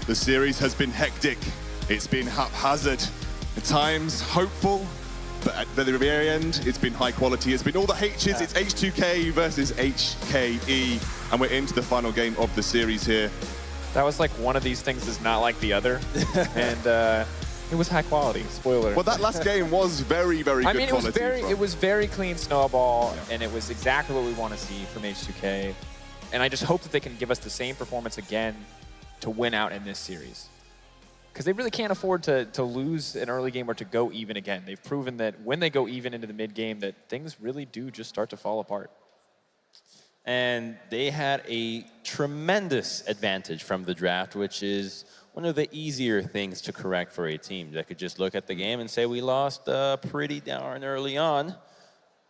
The series has been hectic. It's been haphazard. At times, hopeful. But at the very end, it's been high quality. It's been all the H's. It's H2k versus HKE. And we're into the final game of the series here. That was like one of these things is not like the other. And it was high quality, spoiler. Well, that last game was very, very good quality. It was very clean snowball, and it was exactly what we want to see from H2k. And I just hope that they can give us the same performance again to win out in this series. Because they really can't afford to lose an early game or to go even again. They've proven that when they go even into the mid game, that things really do just start to fall apart. And they had a tremendous advantage from the draft, which is one of the easier things to correct for a team. That could just look at the game and say, we lost pretty darn early on.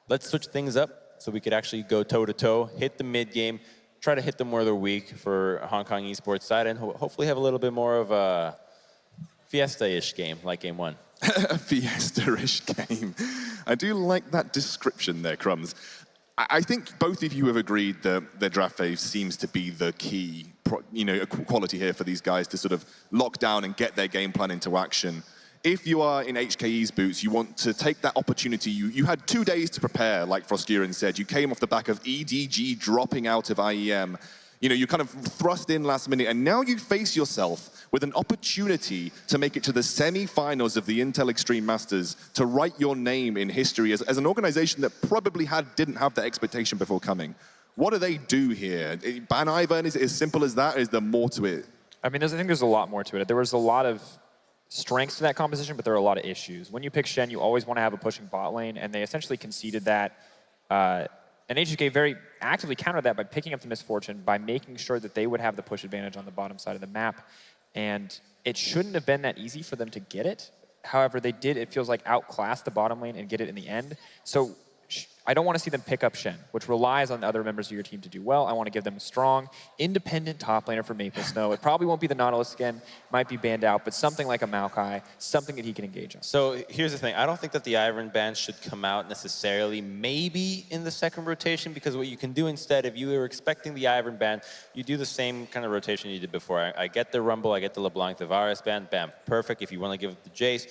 Let's switch things up so we could actually go toe-to-toe, hit the mid-game, try to hit them where they're weak for Hong Kong Esports side, and hopefully have a little bit more of a Fiesta-ish game, like game one. A Fiesta-ish game. I do like that description there, Crumbs. I think both of you have agreed that the draft phase seems to be the key quality here for these guys to sort of lock down and get their game plan into action. If you are in HKE's boots, you want to take that opportunity. You had 2 days to prepare, like Froskuren said. You came off the back of EDG dropping out of IEM. You kind of thrust in last minute, and now you face yourself with an opportunity to make it to the semi-finals of the Intel Extreme Masters, to write your name in history as an organization that probably didn't have that expectation before coming. What do they do here? Ban Ivan, is it as simple as that? Is there more to it? I mean, I think there's a lot more to it. There was a lot of strengths to that composition, but there are a lot of issues. When you pick Shen, you always want to have a pushing bot lane, and they essentially conceded that. And H2k very actively countered that by picking up the misfortune, by making sure that they would have the push advantage on the bottom side of the map. And it shouldn't have been that easy for them to get it. However, they did, it feels like, outclass the bottom lane and get it in the end. So I don't want to see them pick up Shen, which relies on the other members of your team to do well. I want to give them a strong, independent top laner for Maple Snow. It probably won't be the Nautilus again, might be banned out, but something like a Maokai, something that he can engage on. So here's the thing. I don't think that the Ivern ban should come out necessarily, maybe in the second rotation, because what you can do instead, if you were expecting the Ivern ban, you do the same kind of rotation you did before. I get the Rumble, I get the LeBlanc, the Varus ban, bam, perfect if you want to give it the Jace.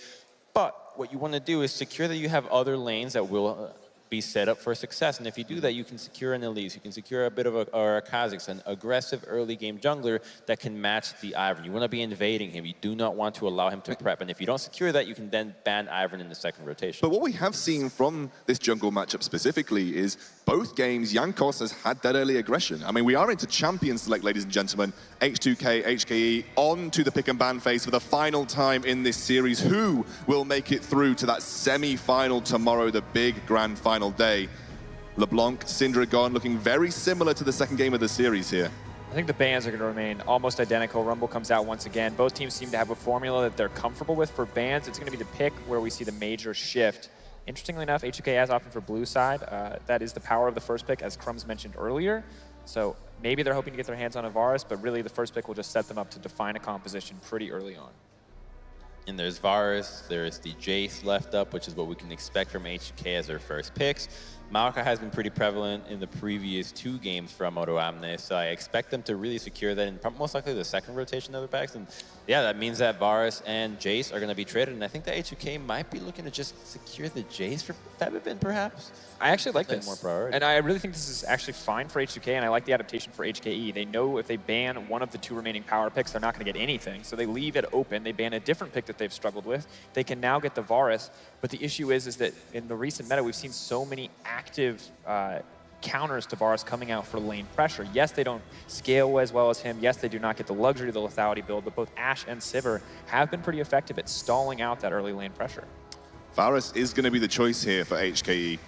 But what you want to do is secure that you have other lanes that will be set up for success. And if you do that, you can secure an Elise, you can secure a bit of a Kha'Zix, an aggressive early game jungler that can match the Ivern. You want to be invading him. You do not want to allow him to prep. And if you don't secure that, you can then ban Ivern in the second rotation. But what we have seen from this jungle matchup specifically is both games, Jankos has had that early aggression. I mean, we are into champion select, ladies and gentlemen. H2k, HKE, on to the pick and ban phase for the final time in this series. Who will make it through to that semi-final tomorrow, the big grand final day? LeBlanc, Syndragon looking very similar to the second game of the series here. I think the bans are going to remain almost identical. Rumble comes out once again. Both teams seem to have a formula that they're comfortable with. For bans, it's going to be the pick where we see the major shift. Interestingly enough, H2k has opted for blue side. That is the power of the first pick, as Crumbs mentioned earlier. So maybe they're hoping to get their hands on a Varus, but really the first pick will just set them up to define a composition pretty early on. And there's Varus, there's the Jace left up, which is what we can expect from H2k as their first picks. Maokai has been pretty prevalent in the previous 2 games from Moto Amne, so I expect them to really secure that in most likely the second rotation of the packs. And yeah, that means that Varus and Jace are going to be traded, and I think that H2k might be looking to just secure the Jace for Febivin, perhaps. I actually like this. More priority. And I really think this is actually fine for H2k, and I like the adaptation for HKE. They know if they ban one of the 2 remaining power picks, they're not going to get anything. So they leave it open. They ban a different pick that they've struggled with. They can now get the Varus. But the issue is that in the recent meta, we've seen so many active counters to Varus coming out for lane pressure. Yes, they don't scale as well as him. Yes, they do not get the luxury of the lethality build, but both Ashe and Sivir have been pretty effective at stalling out that early lane pressure. Varus is going to be the choice here for HKE.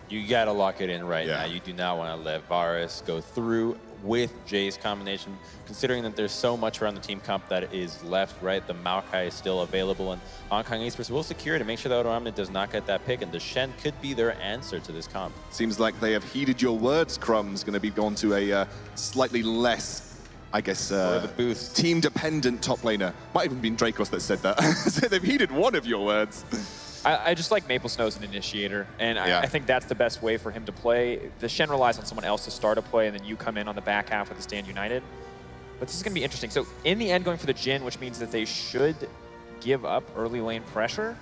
You got to lock it in right now. You do not want to let Varus go through with Jay's combination, considering that there's so much around the team comp that is left, right? The Maokai is still available, and Hong Kong Esports will secure it to make sure that Oramne does not get that pick, and the Shen could be their answer to this comp. Seems like they have heeded your words, Crumbs. Going to be gone to a slightly less, I guess, team-dependent top laner. Might even been Dracos that said that. So they've heeded one of your words. I just like Maple Snow as an initiator, and I think that's the best way for him to play. The Shen relies on someone else to start a play, and then you come in on the back half with the Stand United. But this is going to be interesting. So in the end, going for the Jhin, which means that they should give up early lane pressure.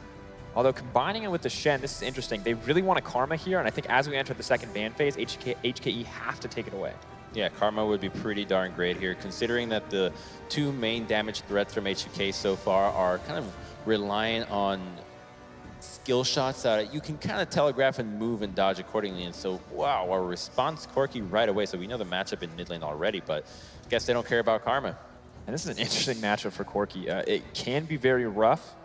Although combining it with the Shen, this is interesting. They really want a Karma here, and I think as we enter the second ban phase, HKE have to take it away. Yeah, Karma would be pretty darn great here, considering that the two main damage threats from H2k so far are kind of relying on skill shots that you can kind of telegraph and move and dodge accordingly. And so, wow, our response Corki right away. So we know the matchup in mid lane already, but I guess they don't care about Karma. And this is an interesting matchup for Corki. It can be very rough,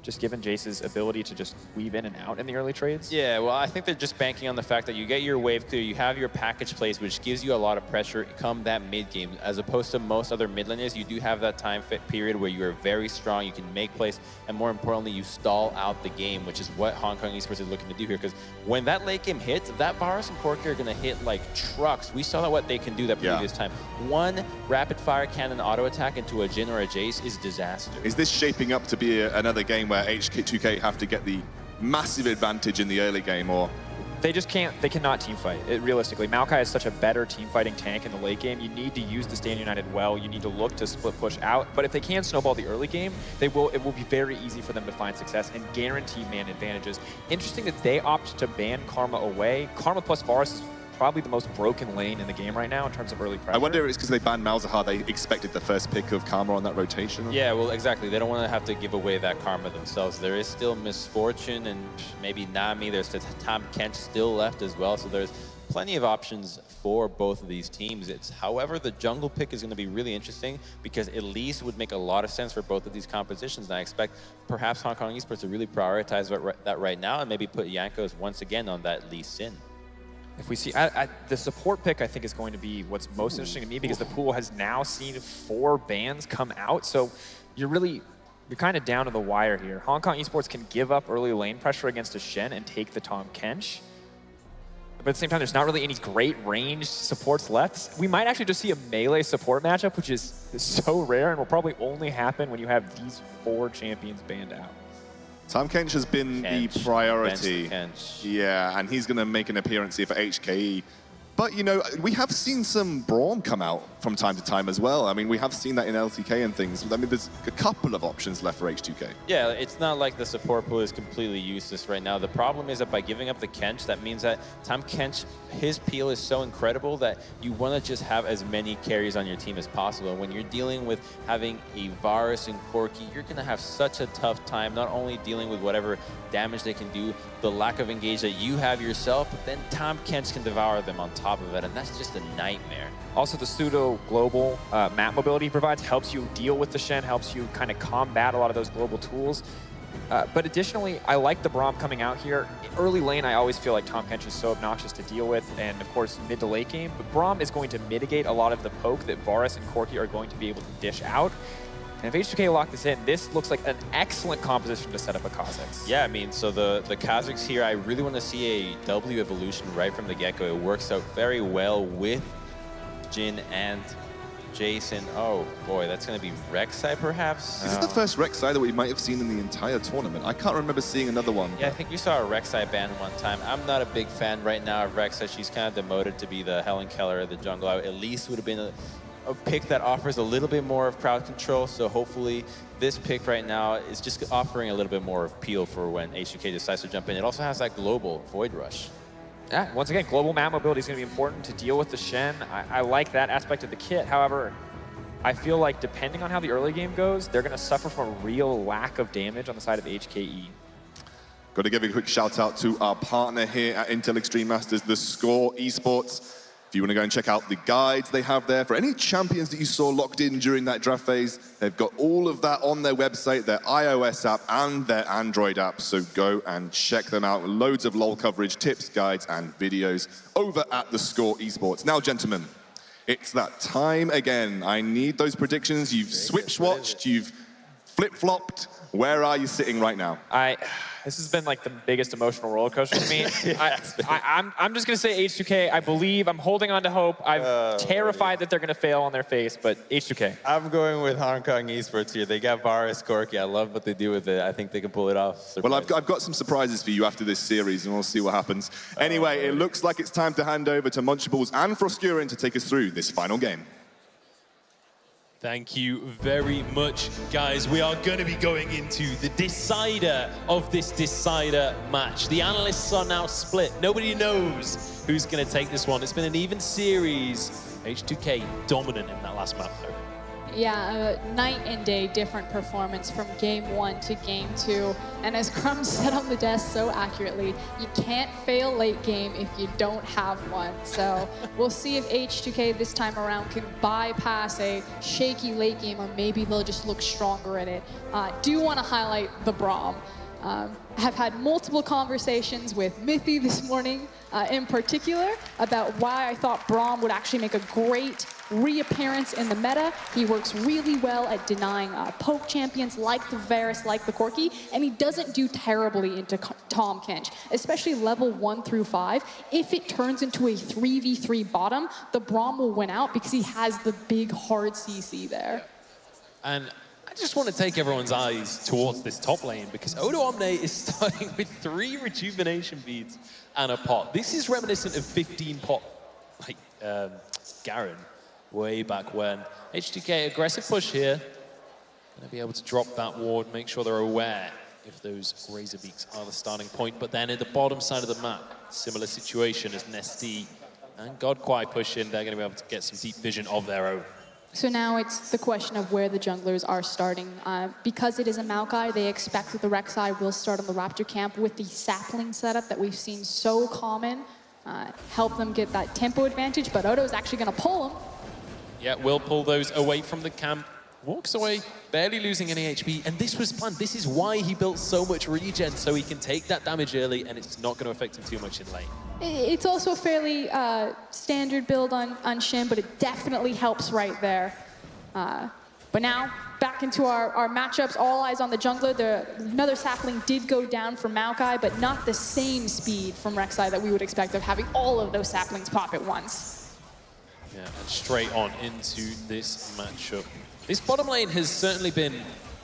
just given Jace's ability to just weave in and out in the early trades. Yeah, well, I think they're just banking on the fact that you get your wave clear, you have your package plays, which gives you a lot of pressure come that mid game. As opposed to most other mid laners, you do have that time fit period where you are very strong, you can make plays, and more importantly, you stall out the game, which is what Hong Kong Esports is looking to do here. Because when that late game hits, that Varus and Corki are going to hit like trucks. We saw what they can do that previous time. One rapid fire cannon auto attack into a Jhin or a Jace is disaster. Is this shaping up to be another game where H2k have to get the massive advantage in the early game, or? They just can't, they cannot team fight. Realistically, Maokai is such a better team fighting tank in the late game. You need to use the Stand United well. You need to look to split push out. But if they can snowball the early game, it will be very easy for them to find success and guarantee man advantages. Interesting that they opt to ban Karma away. Karma plus Varus is probably the most broken lane in the game right now in terms of early pressure. I wonder if it's because they banned Malzahar, they expected the first pick of Karma on that rotation. Yeah, well, exactly. They don't want to have to give away that Karma themselves. There is still Misfortune and maybe Nami. There's Tom Kent still left as well. So there's plenty of options for both of these teams. However, the jungle pick is going to be really interesting because at least would make a lot of sense for both of these compositions. And I expect perhaps Hong Kong Esports to really prioritize that right now and maybe put Jankos once again on that Lee Sin. If we see, the support pick, I think, is going to be what's most interesting to me because the pool has now seen 4 bans come out. So you're kind of down to the wire here. Hong Kong Esports can give up early lane pressure against a Shen and take the Tahm Kench. But at the same time, there's not really any great ranged supports left. We might actually just see a melee support matchup, which is so rare and will probably only happen when you have these 4 champions banned out. Tahm Kench has been the priority. Yeah, and he's going to make an appearance here for HKE. But, you know, we have seen some Braum come out from time to time as well. I mean, we have seen that in LTK and things. I mean, there's a couple of options left for H2k. Yeah, it's not like the support pool is completely useless right now. The problem is that by giving up the Kench, that means that Tahm Kench, his peel is so incredible that you want to just have as many carries on your team as possible. And when you're dealing with having a Varus and Corki, you're going to have such a tough time, not only dealing with whatever damage they can do, the lack of engage that you have yourself, but then Tahm Kench can devour them on top of it, and that's just a nightmare. Also, the pseudo-global map mobility he provides helps you deal with the Shen, helps you kind of combat a lot of those global tools. But additionally, I like the Braum coming out here. Early lane, I always feel like Tahm Kench is so obnoxious to deal with, and of course, mid to late game. But Braum is going to mitigate a lot of the poke that Varus and Corki are going to be able to dish out. And if H2k lock this in, this looks like an excellent composition to set up a Kha'Zix. Yeah, I mean, so the Kha'Zix here, I really want to see a W evolution right from the get-go. It works out very well with Jhin and Jason. Oh boy, that's going to be Rek'Sai perhaps? Is this the first Rek'Sai that we might have seen in the entire tournament? I can't remember seeing another one. Yeah, I think we saw a Rek'Sai ban one time. I'm not a big fan right now of Rek'Sai. She's kind of demoted to be the Helen Keller of the jungle. I at least would have been a pick that offers a little bit more of crowd control, so hopefully this pick right now is just offering a little bit more of appeal for when H2k decides to jump in. It also has that global Void Rush. Yeah, once again, global map mobility is going to be important to deal with the Shen. I like that aspect of the kit. However, I feel like depending on how the early game goes, they're going to suffer from a real lack of damage on the side of HKE. Got to give a quick shout out to our partner here at Intel Extreme Masters, the Score Esports. If you want to go and check out the guides they have there for any champions that you saw locked in during that draft phase, they've got all of that on their website, their iOS app and their Android app. So go and check them out. Loads of LoL coverage, tips, guides, and videos over at the Score Esports. Now, gentlemen, it's that time again. I need those predictions. You've switch-watched, you've flip-flopped. Where are you sitting right now? This has been like the biggest emotional roller coaster for me. I'm just going to say H2k. I believe, I'm holding on to hope. I'm terrified that they're going to fail on their face, but H2k. I'm going with Hong Kong Esports here. They got Varus, Corki. I love what they do with it. I think they can pull it off. Surprise. Well, I've got some surprises for you after this series, and we'll see what happens. Anyway, it looks like it's time to hand over to Munchables and Froskurin to take us through this final game. Thank you very much, guys. We are going to be going into the decider of this decider match. The analysts are now split. Nobody knows who's going to take this one. It's been an even series. H2k dominant in that last map, though. Yeah, night and day different performance from game 1 to game 2. And as Crumbs said on the desk so accurately, you can't fail late game if you don't have one. So we'll see if H2k this time around can bypass a shaky late game, or maybe they'll just look stronger in it. Do want to highlight the Braum. Have had multiple conversations with Mithy this morning in particular about why I thought Braum would actually make a great reappearance in the meta. He works really well at denying poke champions like the Varus, like the Corki, and he doesn't do terribly into Tahm Kench, especially level 1 through 5. If it turns into a 3v3 bottom, the Braum will win out because he has the big hard CC there. And I just want to take everyone's eyes towards this top lane, because Odo Omne is starting with 3 rejuvenation beads and a pot. This is reminiscent of 15 pot, like Garen, way back when. H2k, aggressive push here. Gonna be able to drop that ward, make sure they're aware if those Razor Beaks are the starting point. But then at the bottom side of the map, similar situation as Nesty and Godquai push in. They're gonna be able to get some deep vision of their own. So now it's the question of where the junglers are starting. Because it is a Maokai, they expect that the Rek'Sai will start on the Raptor camp with the sapling setup that we've seen so common. Help them get that tempo advantage, but Odo's actually gonna pull him. Yeah, will pull those away from the camp. Walks away, barely losing any HP, and this was planned. This is why he built so much regen, so he can take that damage early, and it's not gonna affect him too much in lane. It's also a fairly standard build on Shin, but it definitely helps right there. But now, back into our matchups, all eyes on the jungler. Another sapling did go down from Maokai, but not the same speed from Rek'Sai that we would expect of having all of those saplings pop at once. Yeah, and straight on into this matchup. This bottom lane has certainly been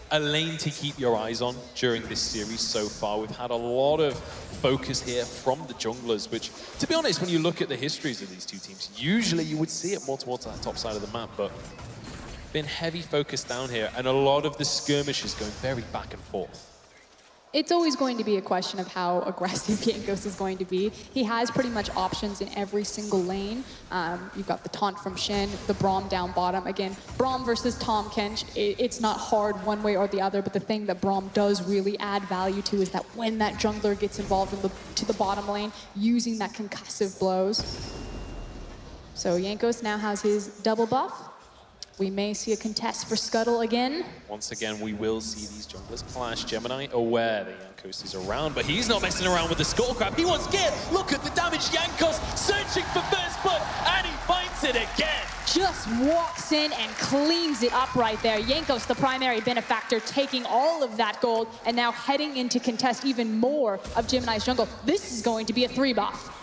a lane to keep your eyes on during this series so far. We've had a lot of focus here from the junglers, which, to be honest, when you look at the histories of these two teams, usually you would see it more towards that top side of the map, but been heavy focus down here, and a lot of the skirmishes going very back and forth. It's always going to be a question of how aggressive Jankos is going to be. He has pretty much options in every single lane. You've got the taunt from Shin, the Braum down bottom. Again, Braum versus Tahm Kench, it's not hard one way or the other, but the thing that Braum does really add value to is that when that jungler gets involved in to the bottom lane, using that concussive blows. So Jankos now has his double buff. We may see a contest for Scuttle again. Once again, we will see these junglers clash. Gemini aware that Jankos is around, but he's not messing around with the skull crab. He wants gear. Look at the damage. Jankos searching for first blood, and he finds it again. Just walks in and cleans it up right there. Jankos, the primary benefactor, taking all of that gold and now heading in to contest even more of Gemini's jungle. This is going to be a 3 buff.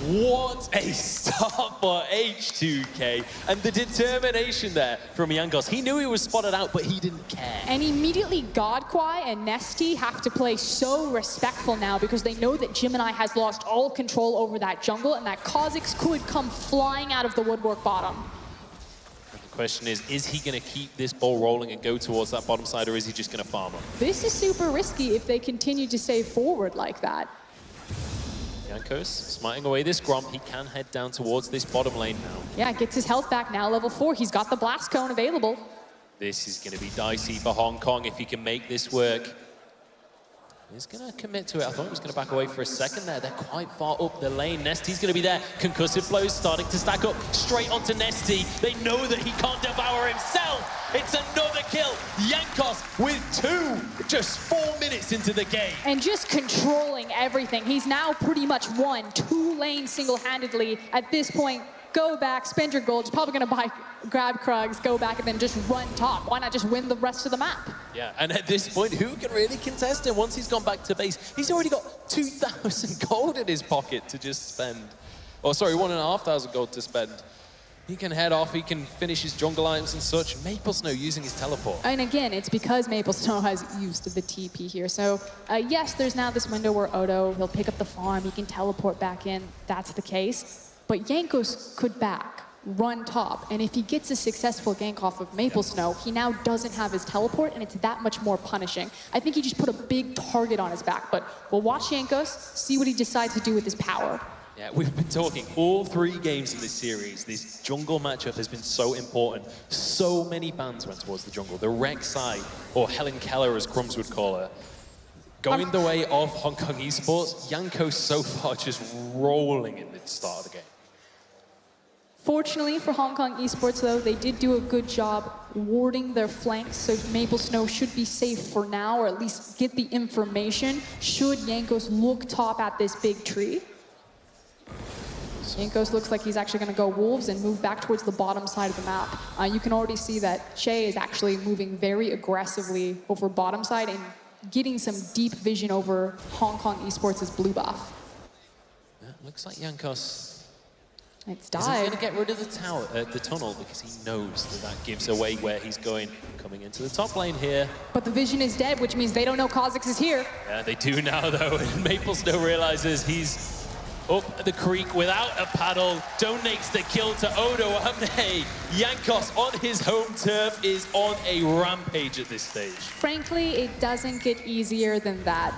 What a start for H2k, and the determination there from Jankos. He knew he was spotted out, but he didn't care. And immediately Godquai and Nesty have to play so respectful now because they know that Gemini has lost all control over that jungle and that Kha'Zix could come flying out of the woodwork bottom. And the question is he going to keep this ball rolling and go towards that bottom side, or is he just going to farm him? This is super risky if they continue to stay forward like that. Jankos smiting away this Gromp. He can head down towards this bottom lane now. Yeah, gets his health back now, level 4. He's got the Blast Cone available. This is going to be dicey for Hong Kong if he can make this work. He's going to commit to it. I thought he was going to back away for a second there. They're quite far up the lane. Nesty's going to be there. Concussive blows starting to stack up straight onto Nesty. They know that he can't devour himself. It's another kill. Jankos with 2, just 4 minutes into the game. And just controlling everything. He's now pretty much won 2 lanes single-handedly. At this point, go back, spend your gold. He's probably going to grab Krugs, go back, and then just run top. Why not just win the rest of the map? Yeah, and at this point, who can really contest him once he's gone back to base? He's already got 2,000 gold in his pocket to just spend. Oh, sorry, 1,500 gold to spend. He can head off, he can finish his jungle items and such. Maple Snow using his teleport. And again, it's because Maple Snow has used the TP here. So yes, there's now this window where Odo, he'll pick up the farm, he can teleport back in. That's the case. But Jankos could back. run top. And if he gets a successful gank off of Maple Snow, he now doesn't have his teleport, and it's that much more punishing. I think he just put a big target on his back, but we'll watch Jankos, see what he decides to do with his power. Yeah, we've been talking all 3 games in this series. This jungle matchup has been so important. So many bans went towards the jungle. The Rek'Sai, or Helen Keller as Crumbs would call her, going the way of Hong Kong Esports. Jankos so far just rolling in the start of the game. Fortunately for Hong Kong Esports, though, they did do a good job warding their flanks, so Maple Snow should be safe for now, or at least get the information should Jankos look top at this big tree. Jankos looks like he's actually going to go Wolves and move back towards the bottom side of the map. You can already see that Shea is actually moving very aggressively over bottom side and getting some deep vision over Hong Kong Esports' blue buff. Yeah, looks like Jankos It's isn't died. going to get rid of the tunnel because he knows that that gives away where he's going. Coming into the top lane here. But the vision is dead, which means they don't know Kha'Zix is here. Yeah, they do now though. And Maple Snow realizes he's up the creek without a paddle, donates the kill to Odo Amne. Jankos on his home turf is on a rampage at this stage. Frankly, it doesn't get easier than that.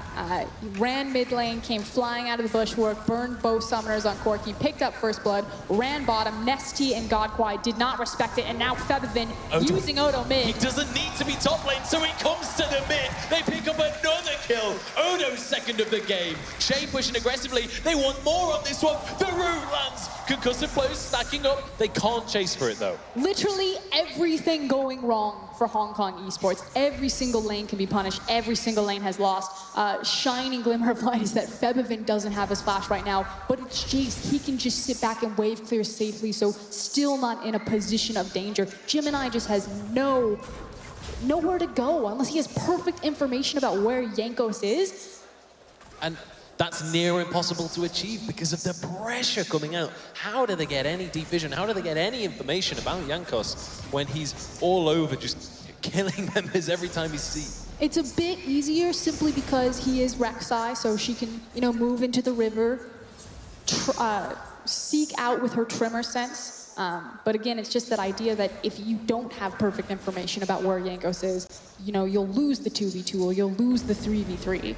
He ran mid lane, came flying out of the bushwork, burned both summoners on Corki, picked up first blood, ran bottom, Nesty and Godquai did not respect it, and now Febvin using Odo mid. He doesn't need to be top lane, so he comes to the mid. They pick up another kill. Odo's second of the game. Shea pushing aggressively. They want more on this one. The root lands. Concussive blows stacking up. They can't chase for it though. Literally everything going wrong for Hong Kong Esports. Every single lane can be punished. Every single lane has lost. Shining glimmer of light is that Febvin doesn't have his flash right now, but it's Jace. He can just sit back and wave clear safely, so still not in a position of danger. Gemini just has nowhere to go unless he has perfect information about where Jankos is. And that's near impossible to achieve because of the pressure coming out. How do they get any deep vision? How do they get any information about Jankos when he's all over just killing members every time he's seen? It's a bit easier simply because he is Rek'Sai, so she can, move into the river, seek out with her Tremor sense. But again, it's just that idea that if you don't have perfect information about where Jankos is, you'll lose the 2v2 or you'll lose the 3v3.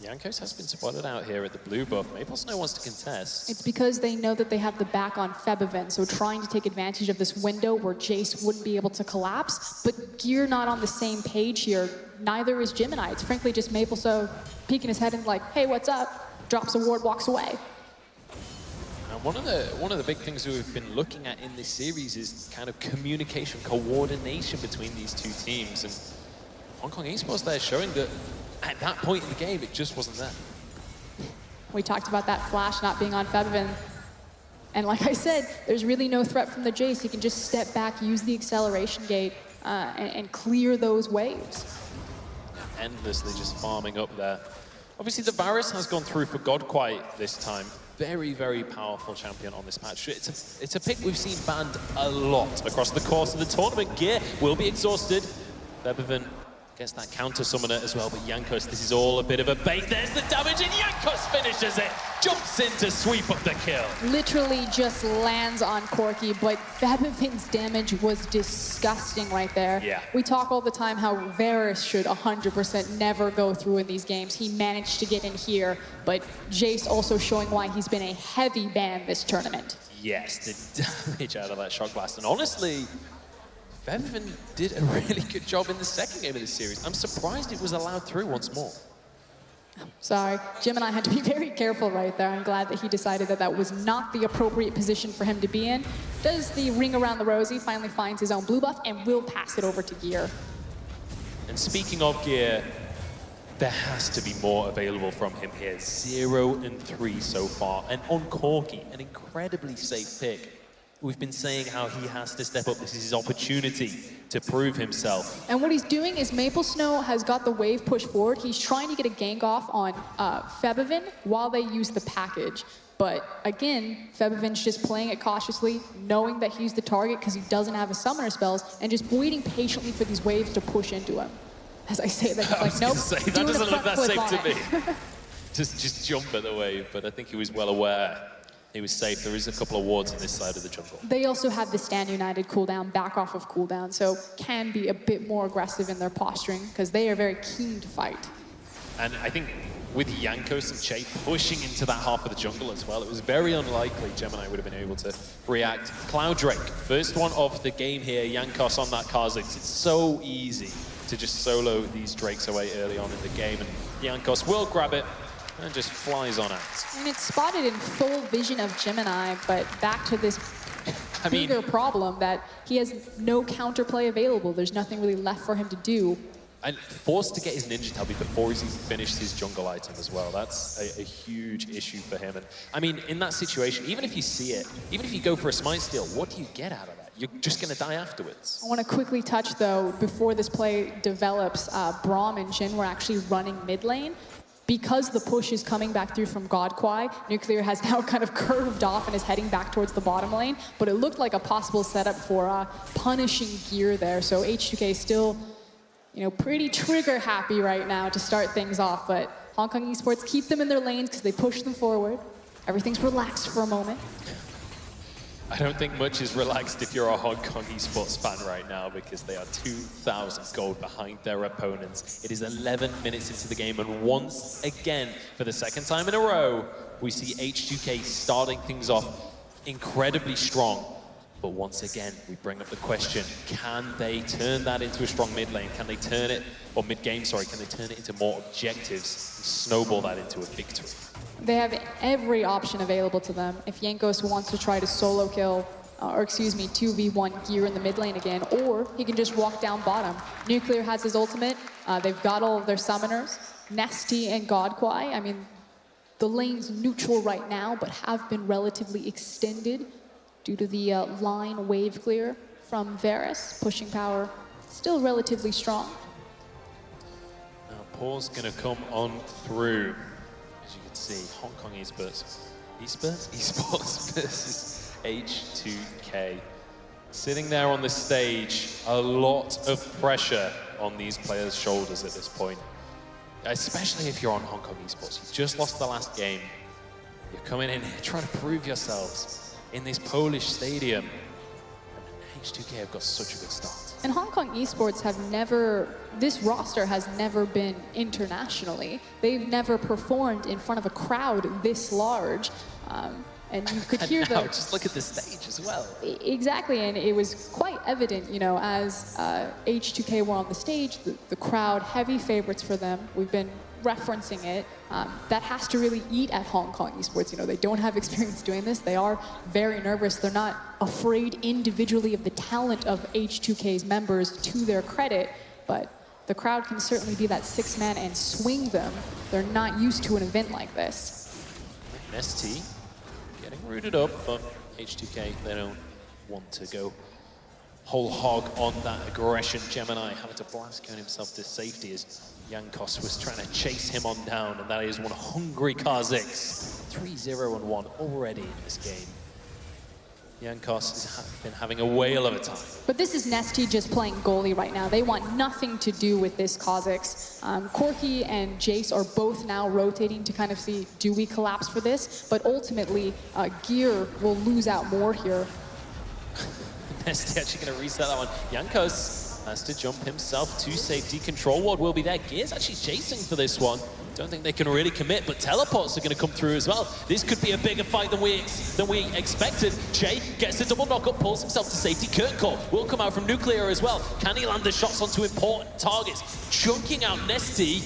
Jankos has been spotted out here at the blue buff. Maple Snow wants to contest. It's because they know that they have the back on Febvin, so trying to take advantage of this window where Jace wouldn't be able to collapse, but Gear not on the same page here. Neither is Gemini. It's frankly just Maple Snow peeking his head and like, hey, what's up? Drops a ward, walks away. And one of the big things we've been looking at in this series is kind of communication, coordination between these two teams. And Hong Kong Esports there showing that at that point in the game, it just wasn't there. We talked about that flash not being on Febvin. And like I said, there's really no threat from the Jace. He can just step back, use the acceleration gate, and clear those waves. Endlessly just farming up there. Obviously, the Varus has gone through for Godquai this time. Very, very powerful champion on this patch. It's a pick we've seen banned a lot across the course of the tournament. Gear will be exhausted. Febvin gets that counter summoner as well, but Jankos, this is all a bit of a bait. There's the damage, and Jankos finishes it. Jumps in to sweep up the kill. Literally just lands on Corki, but Febvin's damage was disgusting right there. Yeah. We talk all the time how Varus should 100% never go through in these games. He managed to get in here, but Jace also showing why he's been a heavy ban this tournament. Yes, the damage out of that shock blast. And honestly, Febvin did a really good job in the second game of this series. I'm surprised it was allowed through once more. Sorry, Gemini had to be very careful right there. I'm glad that he decided that that was not the appropriate position for him to be in. Does the ring around the rosy, finally finds his own blue buff, and will pass it over to Gear. And speaking of Gear, there has to be more available from him here. 0 and 3 so far. And on Corki, an incredibly safe pick. We've been saying how he has to step up. This is his opportunity to prove himself. And what he's doing is Maple Snow has got the wave push forward. He's trying to get a gank off on Febvin while they use the package. But again, Febvin's just playing it cautiously, knowing that he's the target because he doesn't have his summoner spells, and just waiting patiently for these waves to push into him. As I say that, he's like, nope, that doing doesn't a look front that flip safe on to it. me. just jump at the wave, but I think he was well aware. he was safe. There is a couple of wards on this side of the jungle. They also have the Stand United cooldown, back off of cooldown, so can be a bit more aggressive in their posturing because they are very keen to fight. And I think with Jankos and Che pushing into that half of the jungle as well, it was very unlikely Gemini would have been able to react. Cloud Drake, first one of the game here, Jankos on that Kha'Zix. It's so easy to just solo these Drakes away early on in the game, and Jankos will grab it and just flies on out. And it's spotted in full vision of Gemini, but back to this bigger problem that he has no counterplay available. There's nothing really left for him to do. And forced to get his Ninja Tabi before he's finished his jungle item as well. That's a huge issue for him. And I mean, in that situation, even if you see it, even if you go for a smite steal, what do you get out of that? You're just going to die afterwards. I want to quickly touch, though, before this play develops, Braum and Jhin were actually running mid lane. Because the push is coming back through from God Kwai, Nuclear has now kind of curved off and is heading back towards the bottom lane. But it looked like a possible setup for punishing Gear there. So H2k still, you know, pretty trigger happy right now to start things off. But Hong Kong Esports keep them in their lanes because they push them forward. Everything's relaxed for a moment. I don't think much is relaxed if you're a Hong Kong Esports fan right now, because they are 2,000 gold behind their opponents. It is 11 minutes into the game, and once again, for the second time in a row, we see H2k starting things off incredibly strong. But once again, we bring up the question, can they turn that into a strong mid lane? Can they turn it, or mid game, sorry, can they turn it into more objectives and snowball that into a victory? They have every option available to them. If Jankos wants to try to solo kill, or excuse me, 2v1 Gear in the mid lane again, or he can just walk down bottom. Nuclear has his ultimate. They've got all of their summoners. Nesty and God Kwai. I mean, the lane's neutral right now, but have been relatively extended due to the line wave clear from Varus. Pushing power still relatively strong. Now, Paul's going to come on through. As you can see, Hong Kong Esports versus H2k. Sitting there on the stage, a lot of pressure on these players' shoulders at this point. Especially if you're on Hong Kong Esports. You just lost the last game. You're coming in here trying to prove yourselves in this Polish stadium. And H2k have got such a good start. And Hong Kong Esports have never, this roster has never been internationally. They've never performed in front of a crowd this large. And you could hear now, just look at the stage as well. Exactly, and it was quite evident, you know, as H2k were on the stage, the crowd, heavy favorites for them. We've been referencing it. That has to really eat at Hong Kong Esports. You know, they don't have experience doing this. They are very nervous. They're not afraid individually of the talent of H2k's members, to their credit, but the crowd can certainly be that sixth man and swing them. They're not used to an event like this. ST getting rooted up, but H2k, they don't want to go whole hog on that aggression. Gemini having to blast cone himself to safety as Jankos was trying to chase him on down, and that is one hungry Kha'Zix. 3-0-1 already in this game. Jankos has been having a whale of a time. But this is Nesty just playing goalie right now. They want nothing to do with this Kha'Zix. Corki and Jace are both now rotating to kind of see, do we collapse for this? But ultimately, Gear will lose out more here. Nesty actually going to reset that one. Jankos has to jump himself to safety. Control ward will be there. Gear's actually chasing for this one. Don't think they can really commit, but teleports are going to come through as well. This could be a bigger fight than we expected. Jay gets a double knockup, pulls himself to safety. Kirkcore will come out from Nuclear as well. Can he land the shots onto important targets? Chunking out Nesty,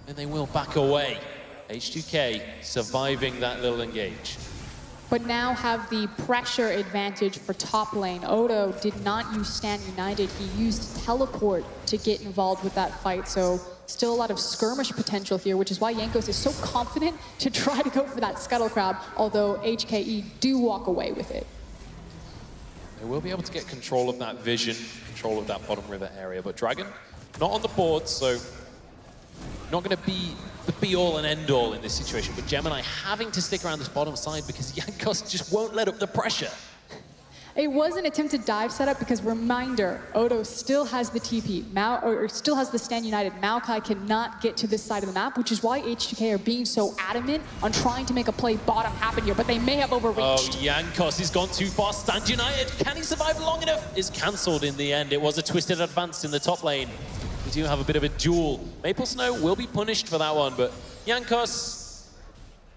and they will back away. H2k surviving that little engage. But now have the pressure advantage for top lane. Odo did not use Stand United. He used teleport to get involved with that fight. So still a lot of skirmish potential here, which is why Jankos is so confident to try to go for that scuttle crab, although HKE do walk away with it. They will be able to get control of that vision, control of that bottom river area, but Dragon not on the board, so not going to be the be-all and end-all in this situation, but Gemini having to stick around this bottom side because Jankos just won't let up the pressure. It was an attempted dive setup because, reminder, Odo still has the TP, or still has the Stand United. Maokai cannot get to this side of the map, which is why H2k are being so adamant on trying to make a play bottom happen here, but they may have overreached. Oh, Jankos has gone too far. Stand United, can he survive long enough? Is cancelled in the end. It was a twisted advance in the top lane. We do have a bit of a duel. Maple Snow will be punished for that one, but Jankos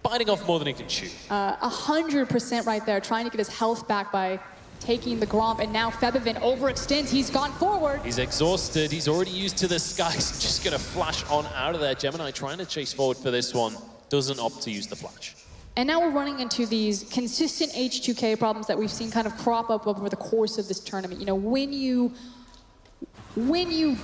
biting off more than he can chew. 100% right there, trying to get his health back by taking the Gromp, and now Febiven overextends. He's gone forward. He's exhausted. He's already used to the skies. Just going to flash on out of there. Gemini trying to chase forward for this one. Doesn't opt to use the flash. And now we're running into these consistent H2k problems that we've seen kind of crop up over the course of this tournament. You know, when you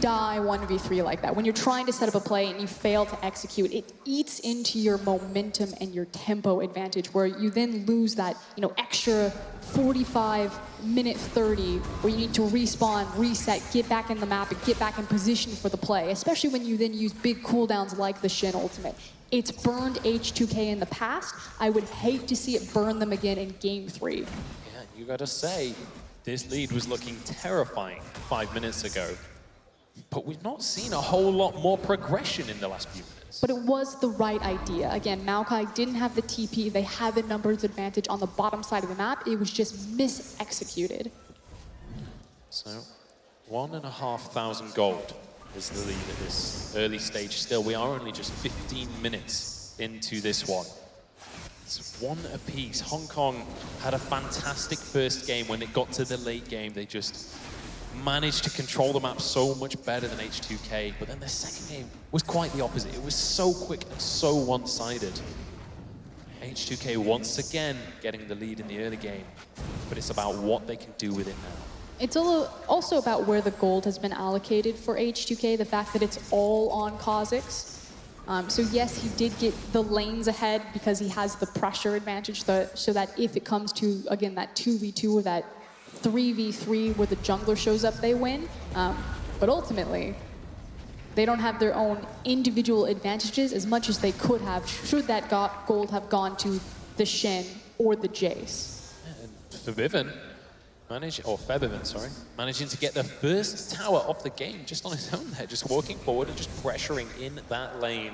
die 1v3 like that, when you're trying to set up a play and you fail to execute, it eats into your momentum and your tempo advantage, where you then lose that, you know, extra 45, minute 30, where you need to respawn, reset, get back in the map, and get back in position for the play, especially when you then use big cooldowns like the Shin ultimate. It's burned H2k in the past. I would hate to see it burn them again in Game 3. Yeah, you gotta say, this lead was looking terrifying 5 minutes ago. But we've not seen a whole lot more progression in the last few minutes. But it was the right idea. Again, Maokai didn't have the TP. They had the numbers advantage on the bottom side of the map. It was just mis-executed. So, 1,500 gold is the lead at this early stage still. We are only just 15 minutes into this one. It's one apiece. Hong Kong had a fantastic first game. When it got to the late game, they just managed to control the map so much better than H2k, but then the second game was quite the opposite. It was so quick and so one-sided. H2k once again getting the lead in the early game, but it's about what they can do with it now. It's also about where the gold has been allocated for H2k, the fact that it's all on Kha'Zix. So yes, he did get the lanes ahead because he has the pressure advantage, so that if it comes to, again, that 2v2 or that 3v3 where the jungler shows up, they win. But ultimately, they don't have their own individual advantages as much as they could have, should that gold have gone to the Shen or the Jace. And Febiven managing to get the first tower off the game just on his own there, just walking forward and just pressuring in that lane.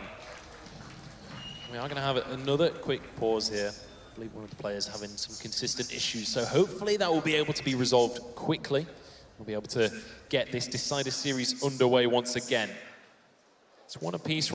We are going to have another quick pause here. I believe one of the players having some consistent issues, so hopefully that will be able to be resolved quickly. We'll be able to get this Decider series underway once again. It's one apiece.